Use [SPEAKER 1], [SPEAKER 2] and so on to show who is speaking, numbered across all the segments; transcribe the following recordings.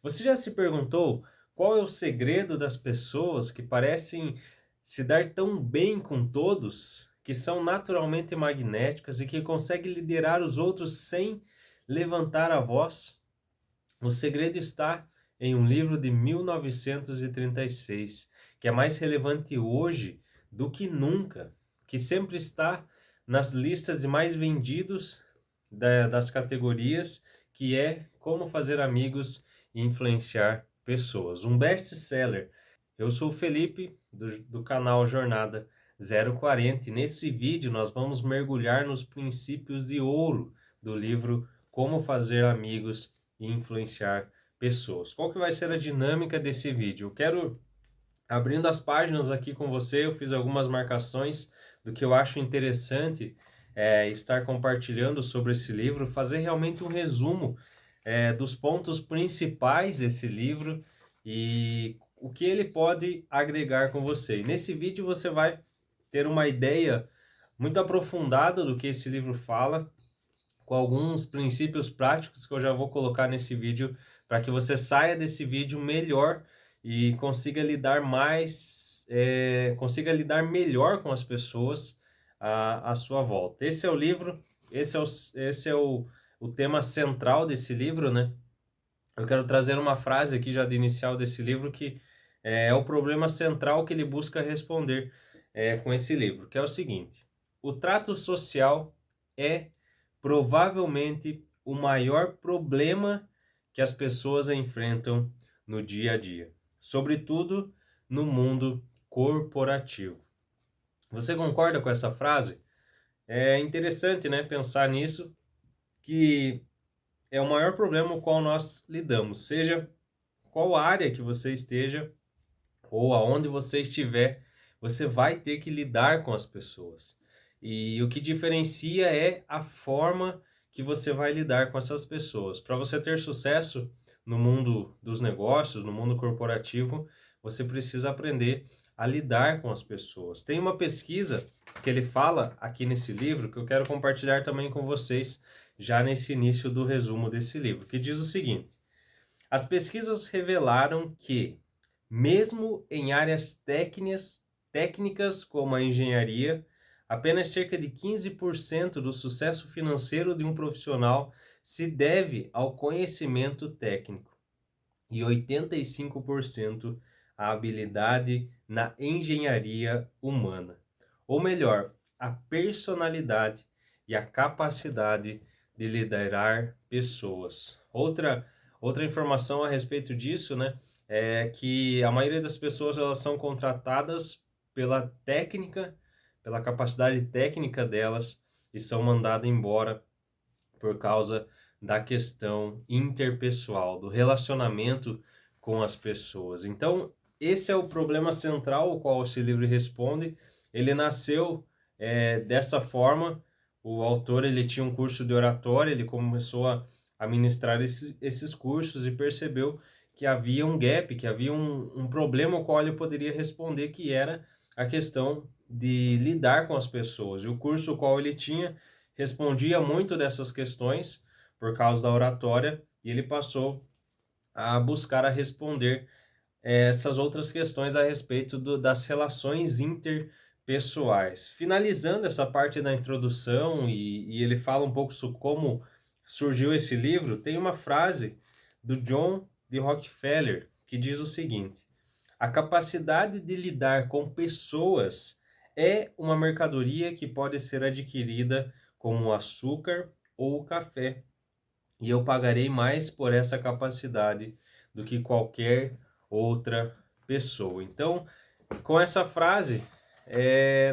[SPEAKER 1] Você já se perguntou qual é o segredo das pessoas que parecem se dar tão bem com todos, que são naturalmente magnéticas e que conseguem liderar os outros sem levantar a voz? O segredo está em um livro de 1936, que é mais relevante hoje do que nunca, que sempre está nas listas de mais vendidos das categorias, que é Como Fazer Amigos e Influenciar Pessoas. Um best-seller. Eu sou o Felipe, do canal Jornada 040, e nesse vídeo nós vamos mergulhar nos princípios de ouro do livro Como Fazer Amigos e Influenciar Pessoas. Qual que vai ser a dinâmica desse vídeo? Eu quero, abrindo as páginas aqui com você, eu fiz algumas marcações do que eu acho interessante estar compartilhando sobre esse livro, fazer realmente um resumo dos pontos principais desse livro e o que ele pode agregar com você. E nesse vídeo você vai ter uma ideia muito aprofundada do que esse livro fala, com alguns princípios práticos que eu já vou colocar nesse vídeo para que você saia desse vídeo melhor e consiga lidar consiga lidar melhor com as pessoas à sua volta. Esse é o livro, esse é o tema central desse livro, né? Eu quero trazer uma frase aqui já de inicial desse livro que é o problema central que ele busca responder com esse livro, que é o seguinte: o trato social é provavelmente o maior problema que as pessoas enfrentam no dia a dia, sobretudo no mundo corporativo. Você concorda com essa frase? É interessante, né, pensar nisso, que é o maior problema com o qual nós lidamos, seja qual área que você esteja ou aonde você estiver, você vai ter que lidar com as pessoas. E o que diferencia é a forma que você vai lidar com essas pessoas. Para você ter sucesso no mundo dos negócios, no mundo corporativo, você precisa aprender a lidar com as pessoas. Tem uma pesquisa que ele fala aqui nesse livro que eu quero compartilhar também com vocês já nesse início do resumo desse livro, que diz o seguinte: as pesquisas revelaram que, mesmo em áreas técnicas como a engenharia, apenas cerca de 15% do sucesso financeiro de um profissional se deve ao conhecimento técnico e 85% à habilidade na engenharia humana. Ou melhor, a personalidade e a capacidade de liderar pessoas. Outra informação a respeito disso, né, é que a maioria das pessoas elas são contratadas pela técnica, pela capacidade técnica delas e são mandadas embora por causa da questão interpessoal, do relacionamento com as pessoas. Então, esse é o problema central ao qual esse livro responde. Ele nasceu dessa forma. O autor ele tinha um curso de oratória, ele começou a ministrar esses cursos e percebeu que havia um gap, que havia um problema ao qual ele poderia responder, que era a questão de lidar com as pessoas. E o curso ao qual ele tinha respondia muito dessas questões por causa da oratória e ele passou a buscar a responder essas outras questões a respeito das relações interpessoais. Finalizando essa parte da introdução e ele fala um pouco sobre como surgiu esse livro, tem uma frase do John D. Rockefeller que diz o seguinte: a capacidade de lidar com pessoas é uma mercadoria que pode ser adquirida como o açúcar ou o café, e eu pagarei mais por essa capacidade do que qualquer outra pessoa. Então, com essa frase,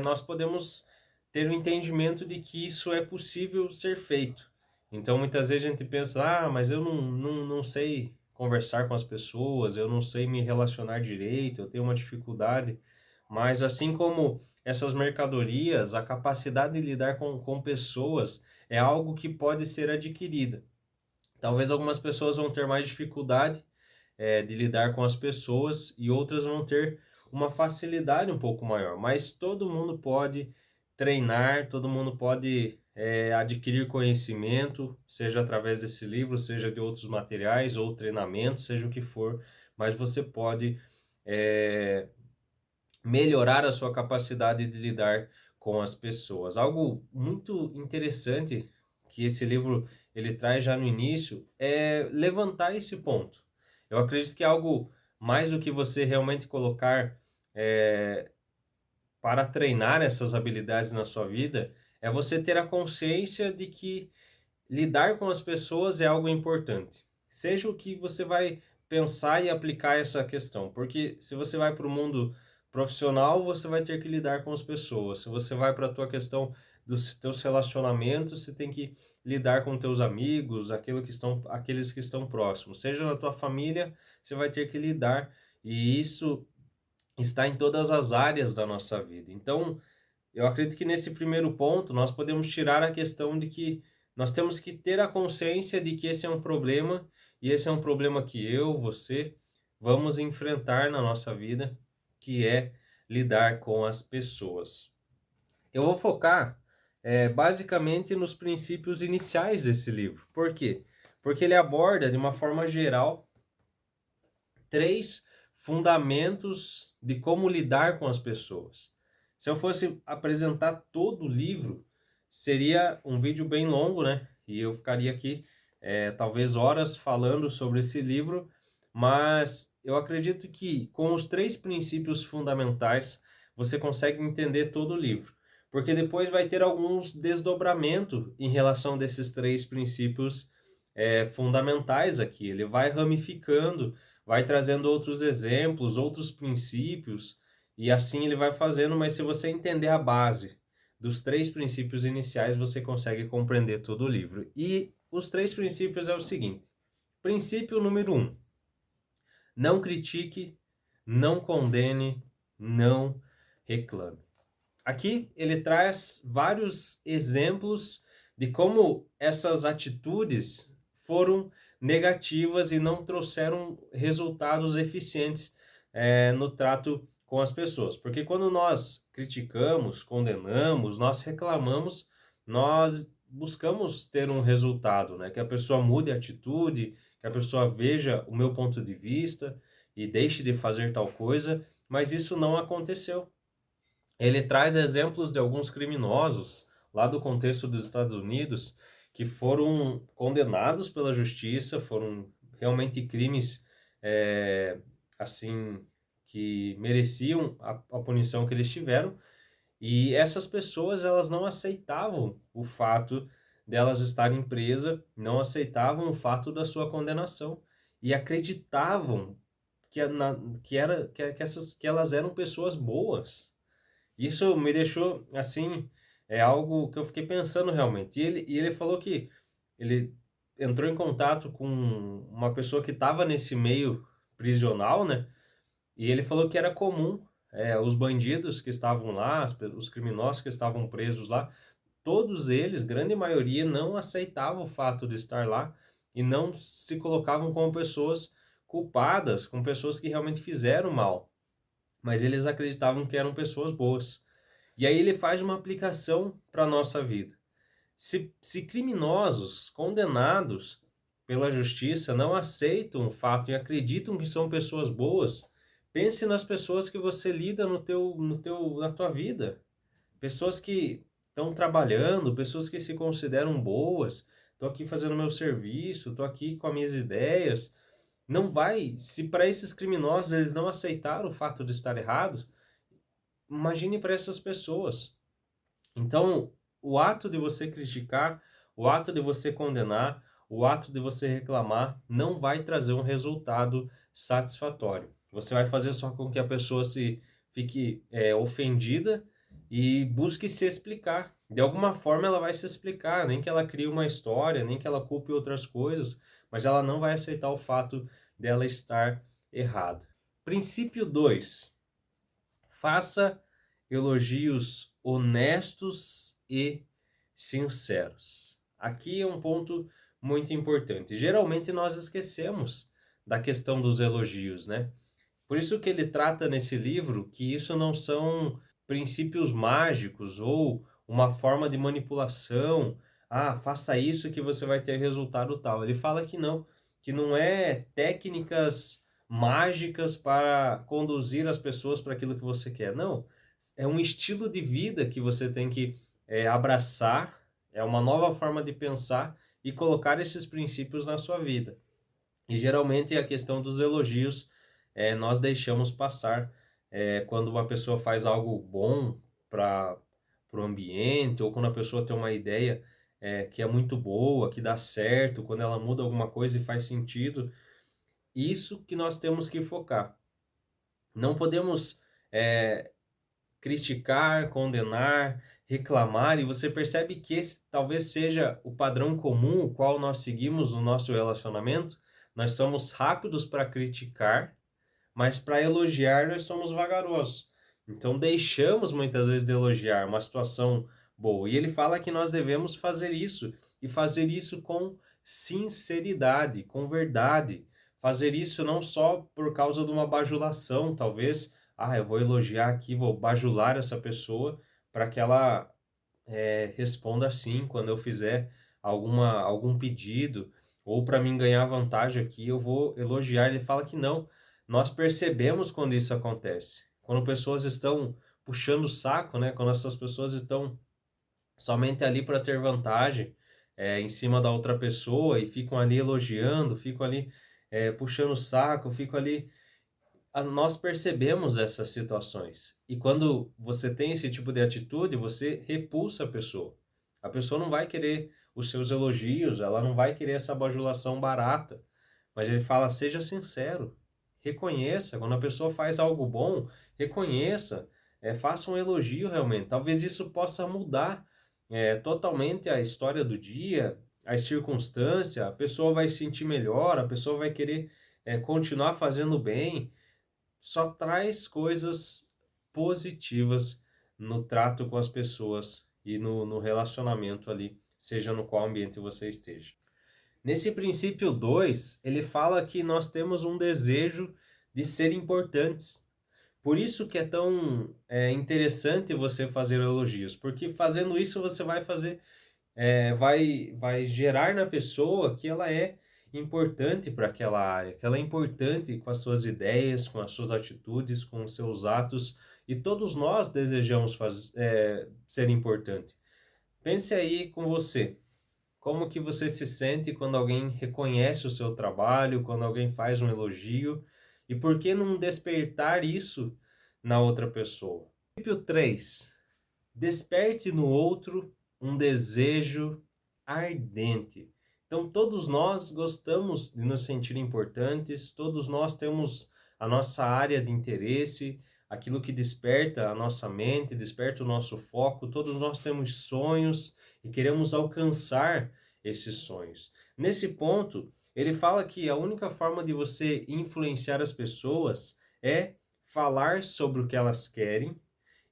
[SPEAKER 1] nós podemos ter o entendimento de que isso é possível ser feito. Então, muitas vezes a gente pensa, mas eu não sei conversar com as pessoas, eu não sei me relacionar direito, eu tenho uma dificuldade. Mas assim como essas mercadorias, a capacidade de lidar com pessoas é algo que pode ser adquirida. Talvez algumas pessoas vão ter mais dificuldade de lidar com as pessoas e outras vão ter uma facilidade um pouco maior, mas todo mundo pode treinar, todo mundo pode adquirir conhecimento, seja através desse livro, seja de outros materiais ou treinamento, seja o que for, mas você pode melhorar a sua capacidade de lidar com as pessoas. Algo muito interessante que esse livro ele traz já no início é levantar esse ponto. Eu acredito que é algo mais do que você realmente colocar para treinar essas habilidades na sua vida, é você ter a consciência de que lidar com as pessoas é algo importante. Seja o que você vai pensar e aplicar essa questão, porque se você vai para o mundo profissional, você vai ter que lidar com as pessoas. Se você vai para a tua questão dos teus relacionamentos, você tem que lidar com teus amigos, aqueles que estão próximos. Seja na tua família, você vai ter que lidar, e isso está em todas as áreas da nossa vida. Então, eu acredito que nesse primeiro ponto nós podemos tirar a questão de que nós temos que ter a consciência de que esse é um problema, e esse é um problema que eu, você, vamos enfrentar na nossa vida, que é lidar com as pessoas. Eu vou focar basicamente nos princípios iniciais desse livro. Por quê? Porque ele aborda de uma forma geral 3 fundamentos de como lidar com as pessoas. Se eu fosse apresentar todo o livro, seria um vídeo bem longo, né? E eu ficaria aqui talvez horas falando sobre esse livro, mas eu acredito que com os 3 princípios fundamentais você consegue entender todo o livro, porque depois vai ter alguns desdobramentos em relação desses 3 princípios fundamentais aqui. Ele vai ramificando, vai trazendo outros exemplos, outros princípios, e assim ele vai fazendo, mas se você entender a base dos 3 princípios iniciais, você consegue compreender todo o livro. E os 3 princípios é o seguinte: princípio número 1, não critique, não condene, não reclame. Aqui ele traz vários exemplos de como essas atitudes foram negativas e não trouxeram resultados eficientes no trato com as pessoas. Porque quando nós criticamos, condenamos, nós reclamamos, nós buscamos ter um resultado, né? Que a pessoa mude a atitude, que a pessoa veja o meu ponto de vista e deixe de fazer tal coisa, mas isso não aconteceu. Ele traz exemplos de alguns criminosos lá do contexto dos Estados Unidos que foram condenados pela justiça, foram realmente crimes assim que mereciam a punição que eles tiveram, e essas pessoas elas não aceitavam o fato delas estarem presas, não aceitavam o fato da sua condenação e acreditavam que elas eram pessoas boas. Isso me deixou, assim, é algo que eu fiquei pensando realmente. E ele falou que ele entrou em contato com uma pessoa que estava nesse meio prisional, né? E ele falou que era comum, os bandidos que estavam lá, os criminosos que estavam presos lá, todos eles, grande maioria, não aceitavam o fato de estar lá e não se colocavam como pessoas culpadas, como pessoas que realmente fizeram mal, mas eles acreditavam que eram pessoas boas. E aí ele faz uma aplicação para a nossa vida. Se criminosos condenados pela justiça não aceitam o fato e acreditam que são pessoas boas, pense nas pessoas que você lida na tua vida. Pessoas que estão trabalhando, pessoas que se consideram boas, estou aqui fazendo meu serviço, estou aqui com as minhas ideias. Não vai, se para esses criminosos eles não aceitaram o fato de estar errados, imagine para essas pessoas. Então, o ato de você criticar, o ato de você condenar, o ato de você reclamar não vai trazer um resultado satisfatório. Você vai fazer só com que a pessoa se fique ofendida e busque se explicar. De alguma forma ela vai se explicar, nem que ela crie uma história, nem que ela culpe outras coisas, mas ela não vai aceitar o fato dela estar errada. Princípio 2. Faça elogios honestos e sinceros. Aqui é um ponto muito importante. Geralmente nós esquecemos da questão dos elogios, né? Por isso que ele trata nesse livro que isso não são princípios mágicos ou uma forma de manipulação. Ah, faça isso que você vai ter resultado tal. Ele fala que não é técnicas mágicas para conduzir as pessoas para aquilo que você quer. Não, é um estilo de vida que você tem que abraçar, é uma nova forma de pensar e colocar esses princípios na sua vida. E geralmente a questão dos elogios nós deixamos passar quando uma pessoa faz algo bom para o ambiente, ou quando a pessoa tem uma ideia que é muito boa, que dá certo, quando ela muda alguma coisa e faz sentido. Isso que nós temos que focar. Não podemos criticar, condenar, reclamar, e você percebe que esse talvez seja o padrão comum o qual nós seguimos no nosso relacionamento. Nós somos rápidos para criticar, mas para elogiar nós somos vagarosos. Então deixamos muitas vezes de elogiar uma situação boa. E ele fala que nós devemos fazer isso, e fazer isso com sinceridade, com verdade. Fazer isso não só por causa de uma bajulação, talvez, eu vou elogiar aqui, vou bajular essa pessoa para que ela responda sim quando eu fizer algum pedido, ou para mim ganhar vantagem aqui, eu vou elogiar. Ele fala que não. Nós percebemos quando isso acontece. Quando pessoas estão puxando o saco, né? Quando essas pessoas estão somente ali para ter vantagem em cima da outra pessoa e ficam ali elogiando, ficam ali puxando o saco, ficam ali. Nós percebemos essas situações. E quando você tem esse tipo de atitude, você repulsa a pessoa. A pessoa não vai querer os seus elogios, ela não vai querer essa bajulação barata. Mas ele fala, seja sincero, reconheça. Quando a pessoa faz algo bom, reconheça, faça um elogio realmente. Talvez isso possa mudar totalmente a história do dia, as circunstâncias, a pessoa vai se sentir melhor, a pessoa vai querer continuar fazendo bem. Só traz coisas positivas no trato com as pessoas e no relacionamento ali, seja no qual ambiente você esteja. Nesse princípio 2 ele fala que nós temos um desejo de ser importantes. Por isso que é tão interessante você fazer elogios, porque fazendo isso você vai fazer vai gerar na pessoa que ela é importante para aquela área, que ela é importante com as suas ideias, com as suas atitudes, com os seus atos, e todos nós desejamos ser importante. Pense aí com você, como que você se sente quando alguém reconhece o seu trabalho, quando alguém faz um elogio, e por que não despertar isso na outra pessoa? Princípio 3. Desperte no outro um desejo ardente. Então, todos nós gostamos de nos sentir importantes, todos nós temos a nossa área de interesse, aquilo que desperta a nossa mente, desperta o nosso foco, todos nós temos sonhos e queremos alcançar esses sonhos. Nesse ponto, ele fala que a única forma de você influenciar as pessoas é falar sobre o que elas querem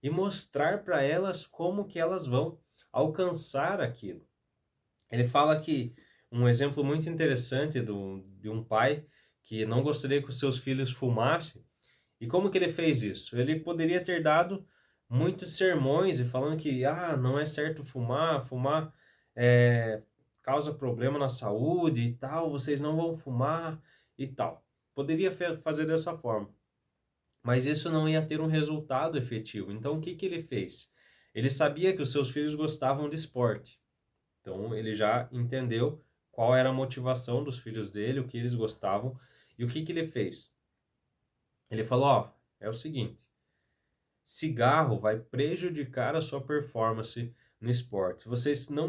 [SPEAKER 1] e mostrar para elas como que elas vão alcançar aquilo. Ele fala que um exemplo muito interessante de um pai que não gostaria que os seus filhos fumassem. E como que ele fez isso? Ele poderia ter dado muitos sermões e falando que não é certo fumar causa problema na saúde e tal, vocês não vão fumar e tal. Poderia fazer dessa forma, mas isso não ia ter um resultado efetivo. Então, o que que ele fez? Ele sabia que os seus filhos gostavam de esporte. Então, ele já entendeu qual era a motivação dos filhos dele, o que eles gostavam. E o que que ele fez? Ele falou, é o seguinte, cigarro vai prejudicar a sua performance no esporte.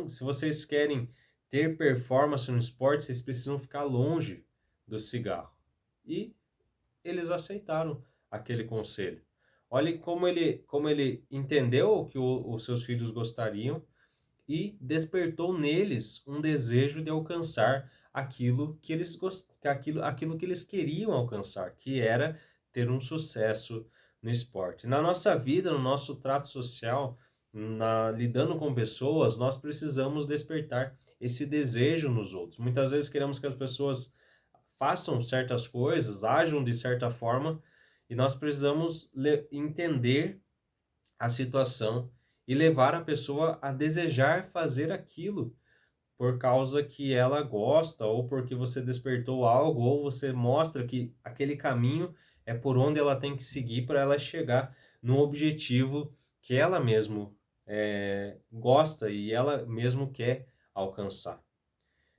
[SPEAKER 1] Se vocês querem ter performance no esporte, vocês precisam ficar longe do cigarro. E eles aceitaram aquele conselho. Olhe como ele entendeu o que os seus filhos gostariam e despertou neles um desejo de alcançar aquilo que eles queriam alcançar, que era ter um sucesso no esporte. Na nossa vida, no nosso trato social, lidando com pessoas, nós precisamos despertar esse desejo nos outros. Muitas vezes queremos que as pessoas façam certas coisas, ajam de certa forma, e nós precisamos entender a situação e levar a pessoa a desejar fazer aquilo por causa que ela gosta, ou porque você despertou algo, ou você mostra que aquele caminho é por onde ela tem que seguir para ela chegar no objetivo que ela mesmo gosta e ela mesmo quer alcançar.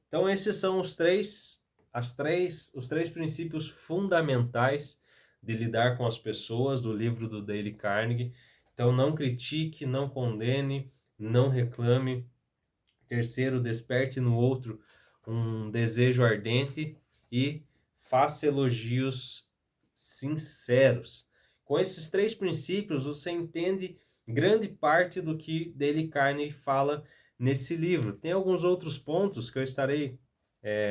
[SPEAKER 1] Então esses são os três princípios fundamentais de lidar com as pessoas do livro do Dale Carnegie. Então não critique, não condene, não reclame. Terceiro, desperte no outro um desejo ardente e faça elogios sinceros. Com esses três princípios, você entende grande parte do que Dale Carnegie fala nesse livro. Tem alguns outros pontos que eu estarei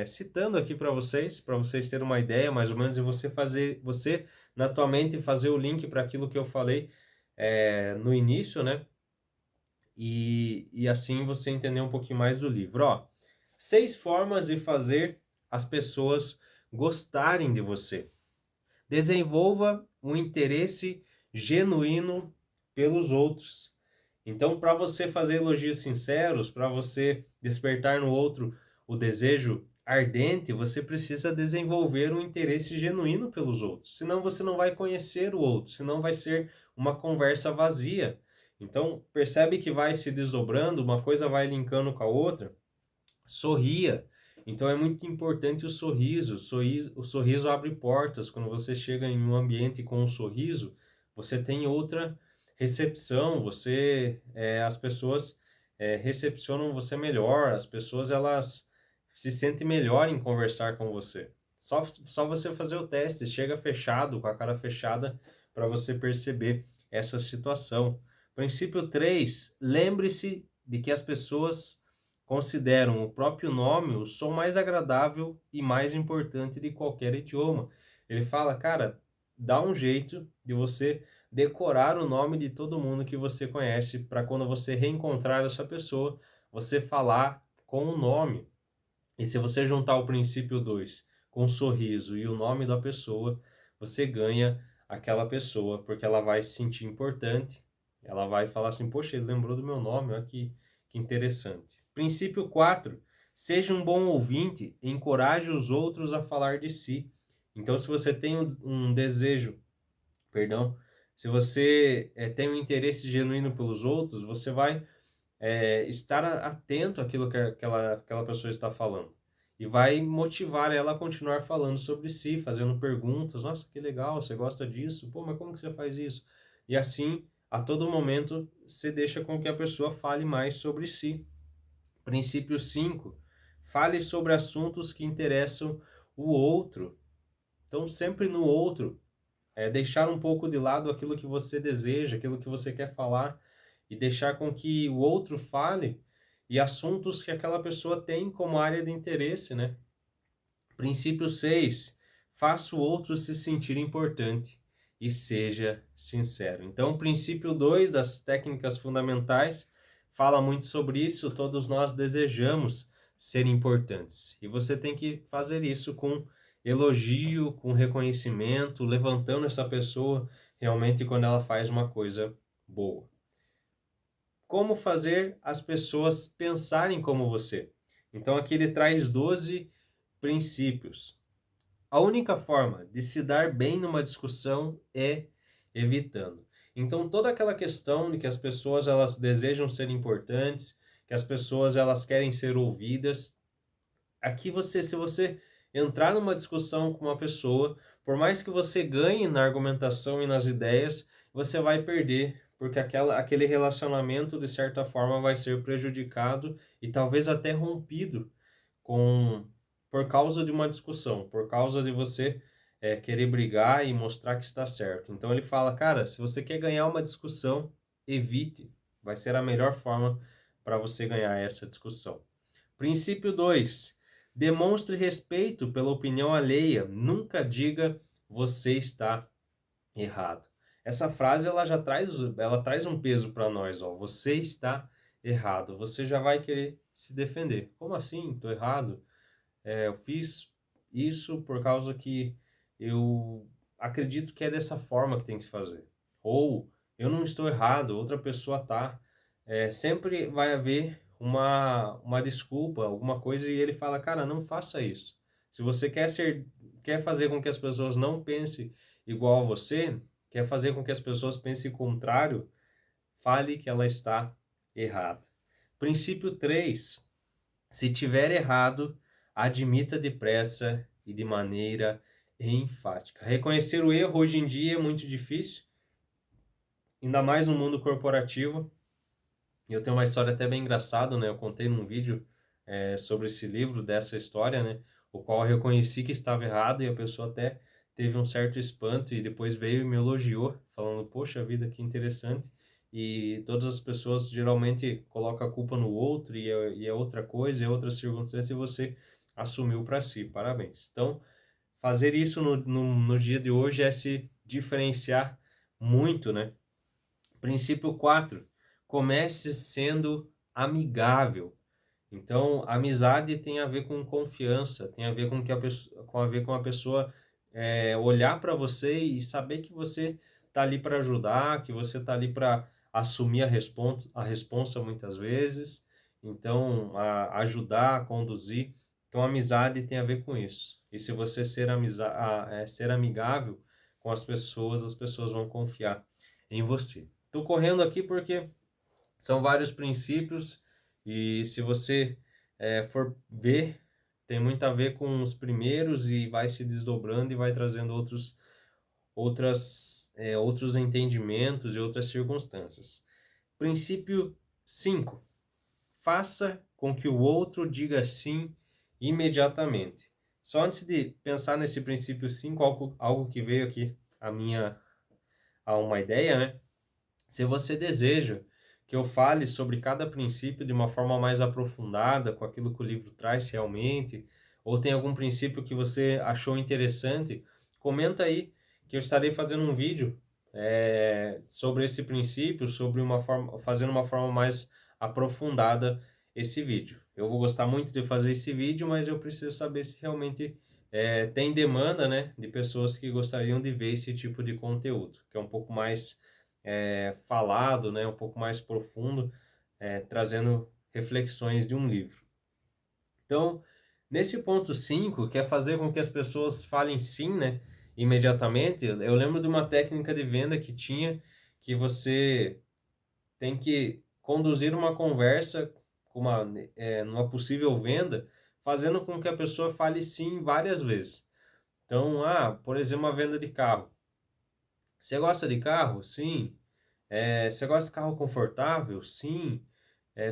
[SPEAKER 1] citando aqui para vocês terem uma ideia mais ou menos, e você na tua mente fazer o link para aquilo que eu falei no início, né? E assim você entender um pouquinho mais do livro. Ó, 6 formas de fazer as pessoas gostarem de você. Desenvolva um interesse genuíno pelos outros. Então, para você fazer elogios sinceros, para você despertar no outro o desejo ardente, você precisa desenvolver um interesse genuíno pelos outros. Senão você não vai conhecer o outro, senão vai ser uma conversa vazia. Então, percebe que vai se desdobrando, uma coisa vai linkando com a outra. Sorria. Então é muito importante o sorriso. O sorriso abre portas. Quando você chega em um ambiente com um sorriso, você tem outra recepção. As pessoas recepcionam você melhor. As pessoas elas se sentem melhor em conversar com você. Só você fazer o teste, chega fechado, com a cara fechada, para você perceber essa situação. Princípio 3, lembre-se de que as pessoas consideram o próprio nome o som mais agradável e mais importante de qualquer idioma. Ele fala, cara, dá um jeito de você decorar o nome de todo mundo que você conhece, para quando você reencontrar essa pessoa, você falar com o nome. E se você juntar o princípio 2 com o sorriso e o nome da pessoa, você ganha aquela pessoa, porque ela vai se sentir importante, ela vai falar assim, poxa, ele lembrou do meu nome, olha que interessante. Princípio 4, seja um bom ouvinte e encoraje os outros a falar de si. Então, se você tem um desejo, perdão, se você tem um interesse genuíno pelos outros, você vai estar atento àquilo que aquela pessoa está falando. E vai motivar ela a continuar falando sobre si, fazendo perguntas. Nossa, que legal, você gosta disso? Pô, mas como que você faz isso? E assim, a todo momento, você deixa com que a pessoa fale mais sobre si. Princípio 5. Fale sobre assuntos que interessam o outro. Então, sempre no outro. Deixar um pouco de lado aquilo que você deseja, aquilo que você quer falar, e deixar com que o outro fale e assuntos que aquela pessoa tem como área de interesse, né? Princípio 6. Faça o outro se sentir importante e seja sincero. Então, o princípio 2 das técnicas fundamentais fala muito sobre isso. Todos nós desejamos ser importantes. E você tem que fazer isso com elogio, com reconhecimento, levantando essa pessoa realmente quando ela faz uma coisa boa. Como fazer as pessoas pensarem como você? Então aqui ele traz 12 princípios. A única forma de se dar bem numa discussão é evitando. Então toda aquela questão de que as pessoas elas desejam ser importantes, que as pessoas elas querem ser ouvidas, aqui se você entrar numa discussão com uma pessoa, por mais que você ganhe na argumentação e nas ideias, você vai perder, porque aquele relacionamento, de certa forma, vai ser prejudicado e talvez até rompido por causa de uma discussão, por causa de você querer brigar e mostrar que está certo. Então ele fala, cara, se você quer ganhar uma discussão, evite. Vai ser a melhor forma para você ganhar essa discussão. Princípio 2. Demonstre respeito pela opinião alheia. Nunca diga você está errado. Essa frase ela traz um peso para nós, ó. Você está errado. Você já vai querer se defender. Como assim? Estou errado? Eu fiz isso por causa que eu acredito que é dessa forma que tem que fazer. Ou eu não estou errado, outra pessoa tá. sempre vai haver uma desculpa, alguma coisa, e ele fala, cara, não faça isso. Se você quer fazer com que as pessoas não pensem igual a você, quer fazer com que as pessoas pensem contrário, fale que ela está errada. Princípio 3: se tiver errado, admita depressa e de maneira enfática. Reconhecer o erro hoje em dia é muito difícil, ainda mais no mundo corporativo. Eu tenho uma história até bem engraçada, né? Eu contei num vídeo sobre esse livro, dessa história, né? O qual eu reconheci que estava errado e a pessoa até teve um certo espanto e depois veio e me elogiou, falando, poxa vida, que interessante. E todas as pessoas geralmente colocam a culpa no outro e é outra coisa, é outra circunstância e você assumiu para si. Parabéns. Então, fazer isso no dia de hoje é se diferenciar muito, né? Princípio 4: comece sendo amigável. Então, amizade tem a ver com confiança, tem a ver com que a pessoa olhar para você e saber que você tá ali para ajudar, que você tá ali para assumir a responsa muitas vezes. Então, ajudar, a conduzir. Então, amizade tem a ver com isso. E se você ser amigável com as pessoas vão confiar em você. Estou correndo aqui porque são vários princípios e se você for ver, tem muito a ver com os primeiros e vai se desdobrando e vai trazendo outros entendimentos e outras circunstâncias. Princípio 5: faça com que o outro diga sim imediatamente. Só antes de pensar nesse princípio 5, algo que veio aqui a uma ideia, né? Se você deseja que eu fale sobre cada princípio de uma forma mais aprofundada, com aquilo que o livro traz realmente, ou tem algum princípio que você achou interessante, comenta aí que eu estarei fazendo um vídeo sobre esse princípio, fazendo uma forma mais aprofundada esse vídeo. Eu vou gostar muito de fazer esse vídeo, mas eu preciso saber se realmente tem demanda, né, de pessoas que gostariam de ver esse tipo de conteúdo, que é um pouco mais falado, né, um pouco mais profundo, trazendo reflexões de um livro. Então, nesse ponto 5, que é fazer com que as pessoas falem sim, né, imediatamente, eu lembro de uma técnica de venda que você tem que conduzir uma conversa numa possível venda, fazendo com que a pessoa fale sim várias vezes. Então, por exemplo, uma venda de carro. Você gosta de carro? Sim. Você gosta de carro confortável? Sim.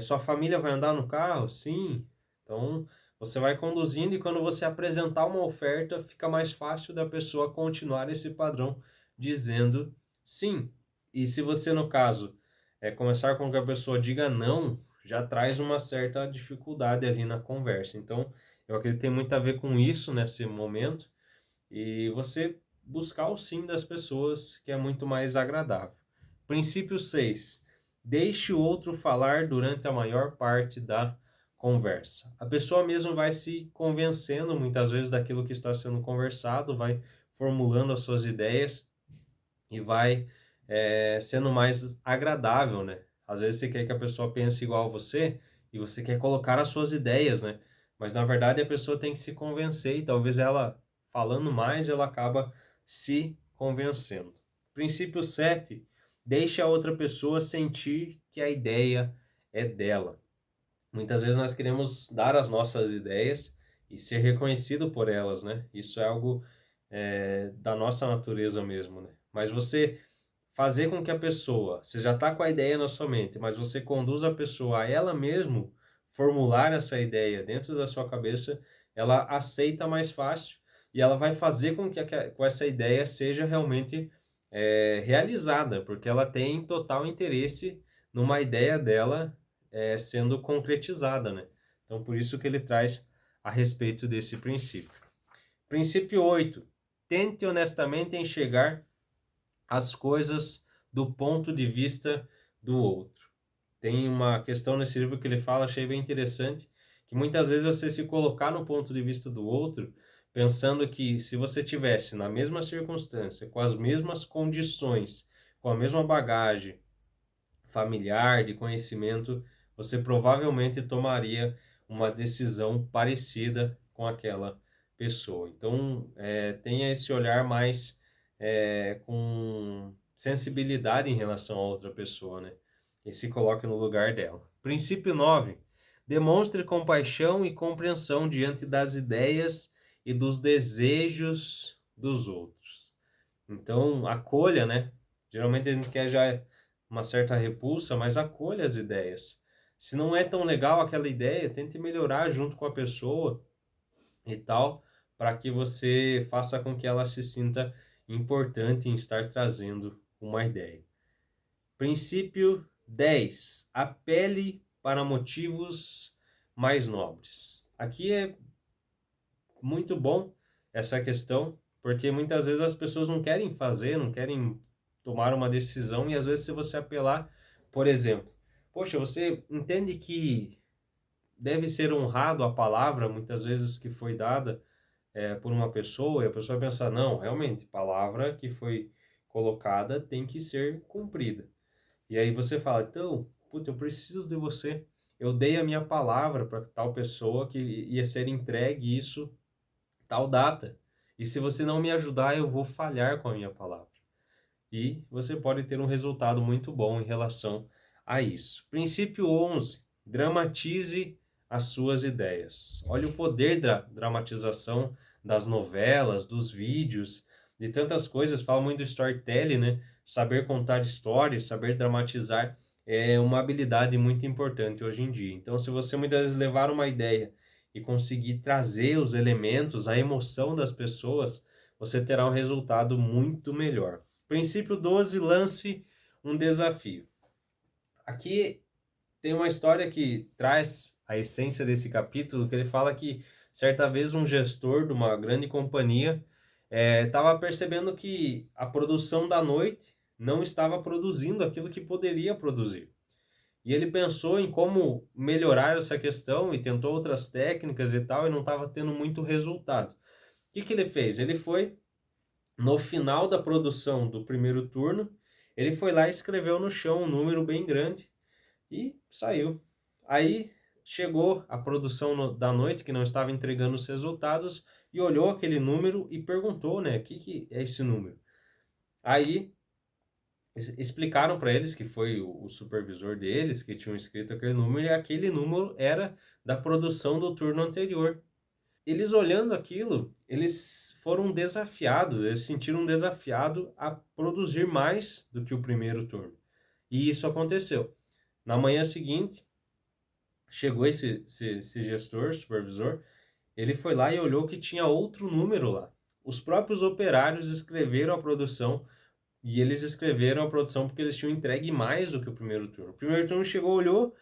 [SPEAKER 1] Sua família vai andar no carro? Sim. Então, você vai conduzindo e quando você apresentar uma oferta, fica mais fácil da pessoa continuar esse padrão dizendo sim. E se você, no caso, começar com que a pessoa diga não, já traz uma certa dificuldade ali na conversa. Então, eu acredito que tem muito a ver com isso nesse momento e você buscar o sim das pessoas, que é muito mais agradável. Princípio 6: deixe o outro falar durante a maior parte da conversa. A pessoa mesmo vai se convencendo muitas vezes daquilo que está sendo conversado, vai formulando as suas ideias e vai sendo mais agradável, né? Às vezes você quer que a pessoa pense igual a você e você quer colocar as suas ideias, né? Mas na verdade a pessoa tem que se convencer e talvez ela falando mais ela acaba se convencendo. Princípio 7: deixe a outra pessoa sentir que a ideia é dela. Muitas vezes nós queremos dar as nossas ideias e ser reconhecido por elas, né? Isso é algo da nossa natureza mesmo, né? Mas você fazer com que a pessoa, você já está com a ideia na sua mente, mas você conduz a pessoa a ela mesmo formular essa ideia dentro da sua cabeça, ela aceita mais fácil e ela vai fazer com que com essa ideia seja realmente realizada, porque ela tem total interesse numa ideia dela sendo concretizada, né? Então, por isso que ele traz a respeito desse princípio. Princípio 8: tente honestamente enxergar as coisas do ponto de vista do outro. Tem uma questão nesse livro que ele fala, achei bem interessante, que muitas vezes você se colocar no ponto de vista do outro, pensando que se você tivesse na mesma circunstância, com as mesmas condições, com a mesma bagagem, familiar, de conhecimento, você provavelmente tomaria uma decisão parecida com aquela pessoa. Então, tenha esse olhar mais com sensibilidade em relação a outra pessoa, né? E se coloque no lugar dela. Princípio 9. Demonstre compaixão e compreensão diante das ideias e dos desejos dos outros. Então, acolha, né? Geralmente a gente quer já uma certa repulsa, mas acolha as ideias. Se não é tão legal aquela ideia, tente melhorar junto com a pessoa e tal, para que você faça com que ela se sinta importante em estar trazendo uma ideia. Princípio 10. Apele para motivos mais nobres. Aqui é muito bom essa questão, porque muitas vezes as pessoas não querem fazer, não querem tomar uma decisão, e às vezes se você apelar, por exemplo, poxa, você entende que deve ser honrado a palavra, muitas vezes, que foi dada por uma pessoa, e a pessoa pensa, não, realmente, palavra que foi colocada tem que ser cumprida. E aí você fala, então, puta, eu preciso de você. Eu dei a minha palavra para tal pessoa que ia ser entregue isso tal data. E se você não me ajudar, eu vou falhar com a minha palavra. E você pode ter um resultado muito bom em relação a isso. Princípio 11. Dramatize as suas ideias. Olha o poder da dramatização das novelas, dos vídeos, de tantas coisas. Fala muito do storytelling, né? Saber contar histórias, saber dramatizar é uma habilidade muito importante hoje em dia. Então, se você muitas vezes levar uma ideia e conseguir trazer os elementos, a emoção das pessoas, você terá um resultado muito melhor. Princípio 12, lance um desafio. Aqui tem uma história que traz a essência desse capítulo, que ele fala que certa vez um gestor de uma grande companhia estava percebendo que a produção da noite não estava produzindo aquilo que poderia produzir. E ele pensou em como melhorar essa questão e tentou outras técnicas e tal, e não estava tendo muito resultado. O que ele fez? Ele foi no final da produção do primeiro turno, ele foi lá e escreveu no chão um número bem grande e saiu. Aí chegou a produção da noite, que não estava entregando os resultados, e olhou aquele número e perguntou, né, o que é esse número? Aí explicaram para eles que foi o supervisor deles que tinham escrito aquele número, e aquele número era da produção do turno anterior. Eles olhando aquilo, eles foram desafiados, eles sentiram desafiado a produzir mais do que o primeiro turno. E isso aconteceu. Na manhã seguinte, chegou esse gestor, supervisor, ele foi lá e olhou que tinha outro número lá. Os próprios operários escreveram a produção, e eles escreveram a produção porque eles tinham entregue mais do que o primeiro turno. O primeiro turno chegou, olhou,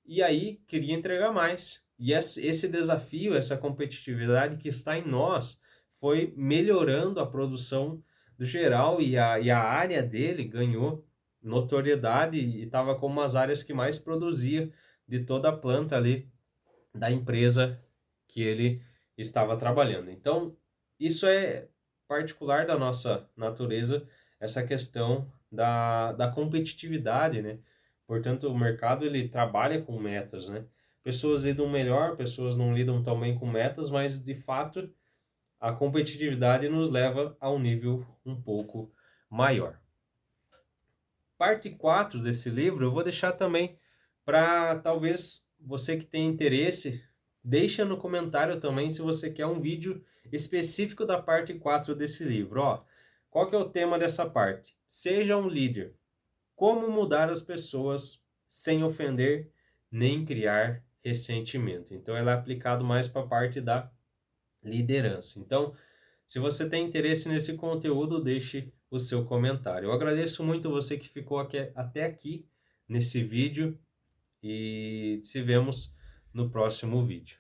[SPEAKER 1] e aí queria entregar mais. E esse desafio, essa competitividade que está em nós, foi melhorando a produção do geral, e a área dele ganhou notoriedade e estava como as áreas que mais produzia de toda a planta ali da empresa que ele estava trabalhando. Então, isso é particular da nossa natureza, essa questão da competitividade, né? Portanto, o mercado ele trabalha com metas, né? Pessoas lidam melhor, pessoas não lidam tão bem com metas, mas de fato a competitividade nos leva a um nível um pouco maior. Parte 4 desse livro eu vou deixar também para talvez você que tem interesse, deixa no comentário também se você quer um vídeo específico da parte 4 desse livro. Ó, qual que é o tema dessa parte? Seja um líder. Como mudar as pessoas sem ofender nem criar ressentimento. Então, ela é aplicado mais para a parte da liderança. Então, se você tem interesse nesse conteúdo, deixe o seu comentário. Eu agradeço muito você que ficou até aqui nesse vídeo e se vemos no próximo vídeo.